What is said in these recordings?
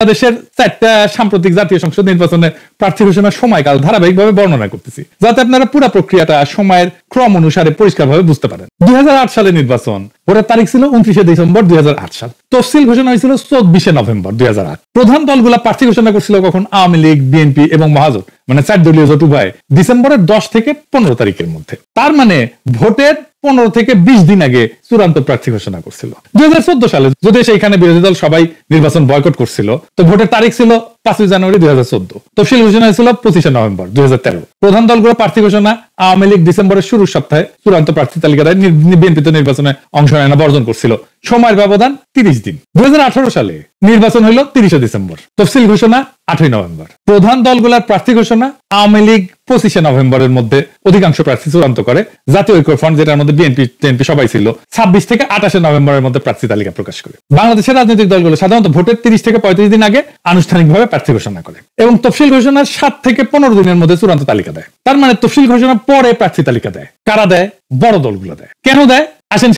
বাংলাদেশের 4টা সাম্প্রতিক জাতীয় সংসদ নির্বাচনের প্রার্থী ঘোষণার সময়কাল ধারাবাহিকভাবে বর্ণনা করতেছি, যাতে আপনারা পুরো প্রক্রিয়াটা সময়ের ক্রম অনুসারে পরিষ্কারভাবে বুঝতে পারেন। 2008 সালে নির্বাচন, ভোটের তারিখ ছিল 29শে ডিসেম্বর 2008 সাল। তফসিল ঘোষণা হয়েছিল 24শে নভেম্বর 2008। প্রধান দলগুলা প্রার্থী ঘোষণা করছিল কখন? আওয়ামী লীগ, বিএনপি এবং মহাজোট, মানে 4 দলীয় জোট উভয়, ডিসেম্বরের 10 থেকে 15 তারিখের মধ্যে। তার মানে ভোটের 15 থেকে 20 দিন আগে চূড়ান্ত প্রার্থী ঘোষণা করছিল। 2014 সালে যদি সেইখানে বিরোধী দল সবাই নির্বাচন বয়কট করছিল, তো ভোটের তারিখ ছিল 5 জানুয়ারি 2014। তফসিল ঘোষণা হয়েছিল 25শে নভেম্বর 2013। প্রধান দলগুলো প্রার্থী ঘোষণা, আওয়ামী লীগ ডিসেম্বরের শুরুর সপ্তাহে চূড়ান্ত প্রার্থী তালিকা দেয়, বিএনপি তো নির্বাচনে অংশ নেয় না, বর্জন করছিল। সময়ের ব্যবধান 30 দিন। 2018 সালে নির্বাচন হইল 30শে ডিসেম্বর, তফসিল ঘোষণা 8ই নভেম্বর। প্রধান দলগুলোর প্রার্থী ঘোষণা, আওয়ামী লীগ 25শে নভেম্বরের মধ্যে অধিকাংশ প্রার্থী চূড়ান্ত করে। জাতীয় ঐক্য ফ্রন্ট, যেটার মধ্যে বিএনপি সবাই ছিল, 26 থেকে 28শে নভেম্বরের মধ্যে প্রার্থী তালিকা প্রকাশ করে। বাংলাদেশের রাজনৈতিক দলগুলো সাধারণত ভোটের 30 থেকে 35 দিন আগে আনুষ্ঠানিকভাবে প্রার্থী ঘোষণা করে এবং তফসিল ঘোষণার 7 থেকে 15 দিনের মধ্যে চূড়ান্ত তালিকা দেয়। তার মানে তফসিল ঘোষণার পরে প্রার্থী তালিকা দেয়। কারা দেয়? বড় দলগুলো দেয়। কেন দেয়? আসেন,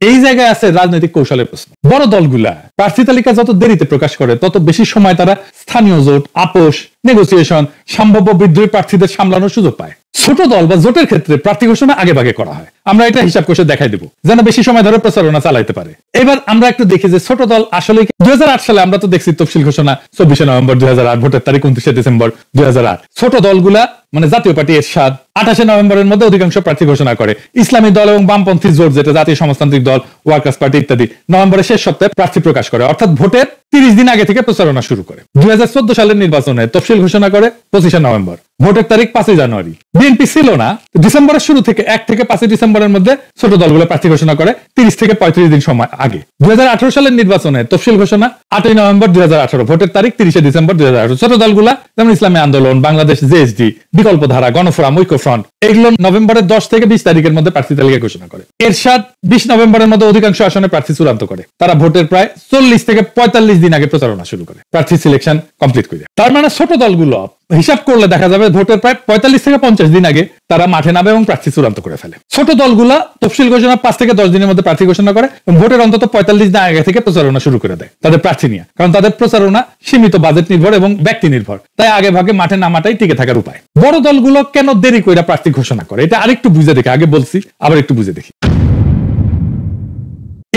এই জায়গায় আছে রাজনৈতিক কৌশলের প্রশ্ন। বড় দলগুলা প্রার্থী তালিকা যত দেরিতে প্রকাশ করে, তত বেশি সময় তারা স্থানীয় জোট, আপোষ, নেগোসিয়েশন, সম্ভাব্য বিদ্রোহী প্রার্থীদের সামলানোর সুযোগ পায়। ছোট দল বা জোটের ক্ষেত্রে প্রার্থী ঘোষণা আগে ভাগে করা হয়। আমরা এটা হিসাব করে দেখাই দেব, যেন বেশি সময় ধরে প্রচারণা চালাইতে পারে। এবার আমরা একটু দেখি যে ছোট দল আসলে 2008 সালে আমরা তো দেখছি তফসিল ঘোষণা 24শে নভেম্বর 2008, ভোটের তারিখ 29শে ডিসেম্বর 2008। ছোট দলগুলা মানে জাতীয় পার্টি এরশাদ 28শে নভেম্বরের মধ্যে অধিকাংশ প্রার্থী ঘোষণা করে। ইসলামী দল এবং বামপন্থী জোট, যেটা জাতীয় সমাজতান্ত্রিক দল, ওয়ার্কার্স পার্টি ইত্যাদি, নভেম্বরের শেষ সপ্তাহে প্রার্থী প্রকাশ করে, অর্থাৎ ভোটের 30 দিন আগে থেকে প্রচারণা শুরু করে। 2014 সালের নির্বাচনে তফসিল ঘোষণা করে 25শে নভেম্বর, ভোটের তারিখ 5 জানুয়ারি। বিএনপি ছিল না, ডিসেম্বরের শুরু থেকে 1 থেকে 5 ডিসেম্বরের মধ্যে ছোট দলগুলো প্রার্থী ঘোষণা করে 30 থেকে 35 দিন সময় আগে। 2018 সালের নির্বাচনে তফসিল ঘোষণা 8ই নভেম্বর 2018, ভোটের তারিখ 30শে ডিসেম্বর 2018। ছোট দলগুলা যেমন ইসলামী আন্দোলন, বাংলাদেশ জেএসডি, বিকল্প ধারা, গণফোরাম, ঐক্য ফ্রন্ট, এগুলো নভেম্বরের 10 থেকে 20 তারিখের মধ্যে প্রার্থী তালিকা ঘোষণা করে। এরশাদ 20 নভেম্বরের মধ্যে অধিকাংশ আসনে প্রার্থী চূড়ান্ত করে। তারা ভোটের প্রায় 40 থেকে 45 দিন আগে প্রচারণা শুরু করে, প্রার্থী সিলেকশন কমপ্লিট করে। তার মানে ছোট দলগুলো হিসাব করলে দেখা যাবে ভোটের প্রায় 45 থেকে 50 দিন আগে তারা মাঠে নামে এবং প্রার্থী চূড়ান্ত করে ফেলে। ছোট দলগুলা তফসিল ঘোষণা 5 থেকে 10 দিনের মধ্যে প্রার্থী ঘোষণা করে এবং ভোটের অন্তত 45 দিন আগে থেকে প্রচারণা শুরু করে দেয় তাদের প্রার্থী নিয়ে, কারণ তাদের প্রচারণা সীমিত বাজেট নির্ভর এবং ব্যক্তি নির্ভর, তাই আগে ভাগে মাঠে নামাটাই টিকে থাকার উপায়। বড় দলগুলো কেন দেরি করে প্রার্থী ঘোষণা করে, এটা আরেকটু বুঝে দেখি। আগে বলছি, আবার একটু বুঝে দেখি।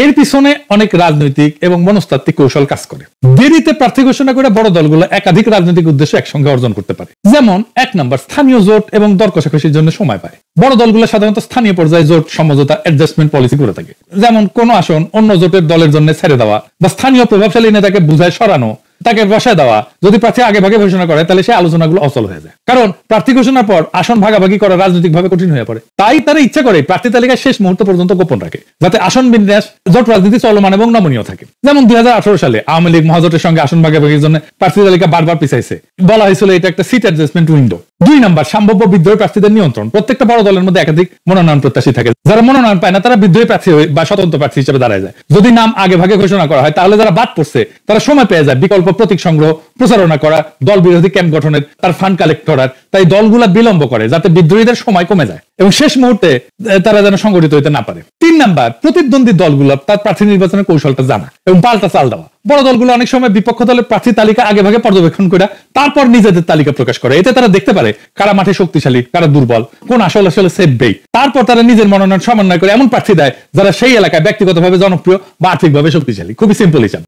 এর পিছনে অনেক রাজনৈতিক এবং মনস্তাত্ত্বিক কৌশল কাজ করে। দেরিতে প্রার্থী ঘোষণা করে বড় দলগুলো একাধিক রাজনৈতিক উদ্দেশ্য একসঙ্গে অর্জন করতে পারে। যেমন 1 নম্বর, স্থানীয় জোট এবং দর কষাকষির জন্য সময় পায়। বড় দলগুলো সাধারণত স্থানীয় পর্যায়ে জোট সমঝোতা, অ্যাডজাস্টমেন্ট পলিসি করে থাকে। যেমন কোন আসন অন্য জোটের দলের জন্য ছেড়ে দেওয়া বা স্থানীয় প্রভাবশালী নেতাকে বুঝায় সরানো, তাকে বসায় দেওয়া। যদি প্রার্থী আগে ভাগে ঘোষণা করে, তাহলে সেই আলোচনাগুলো অচল হয়ে যায়, কারণ প্রার্থী ঘোষণার পর আসন ভাগাভাগি করা রাজনৈতিকভাবে কঠিন হয়ে পড়ে। তাই তারা ইচ্ছা করে প্রার্থী তালিকায় শেষ মুহূর্ত পর্যন্ত গোপন রাখে, যাতে আসন বিন্যাস জোট রাজনীতি চলমান এবং নমনীয় থাকে। যেমন 2018 সালে আওয়ামী লীগ মহাজোটের সঙ্গে আসন ভাগাভাগির জন্য প্রার্থী তালিকা বারবার পিছাইছে, বলা হয়েছিল এটা একটা সিট অ্যাডজাস্টমেন্ট উইন্ডো। 2 নম্বর, সম্ভাব্য বিদ্রোহী প্রার্থীদের নিয়ন্ত্রণ। প্রত্যেকটা বড় দলের মধ্যে একাধিক মনোনয়ন প্রত্যাশী থাকে। যারা মনোনয়ন পায় না, তারা বিদ্রোহী প্রার্থী বা স্বতন্ত্র প্রার্থী হিসেবে দাঁড়ায় যায়। যদি নাম আগে ভাগে ঘোষণা করা হয়, তাহলে যারা বাদ পড়ছে তারা সময় পেয়ে যায় বিকল্প প্রতীক সংগ্রহ, প্রচারণা করা, দল বিরোধী ক্যাম্প গঠনের, তার ফান্ড কালেক্ট করার। তাই দলগুলা বিলম্ব করে যাতে বিদ্রোহীদের সময় কমে যায় এবং শেষ মুহূর্তে তারা যেন সংগঠিত হইতে না পারে। 3 নাম্বার, প্রতিদ্বন্দ্বী দলগুলো তার প্রার্থী নির্বাচনের কৌশলটা জানা এবং পাল্টা চাল দেওয়া। বড় দলগুলো অনেক সময় বিপক্ষ দলের প্রার্থী তালিকা আগে ভাগে পর্যবেক্ষণ করে তারপর নিজেদের তালিকা প্রকাশ করে। এতে তারা দেখতে পারে কারা মাঠে শক্তিশালী, কারা দুর্বল, কোন আসলে সেফ বেই। তারপর তারা নিজের মনোনয়ন সমন্বয় করে এমন প্রার্থী দেয় যারা সেই এলাকায় ব্যক্তিগতভাবে জনপ্রিয় বা আর্থিকভাবে শক্তিশালী। খুবই সিম্পল হিসাব।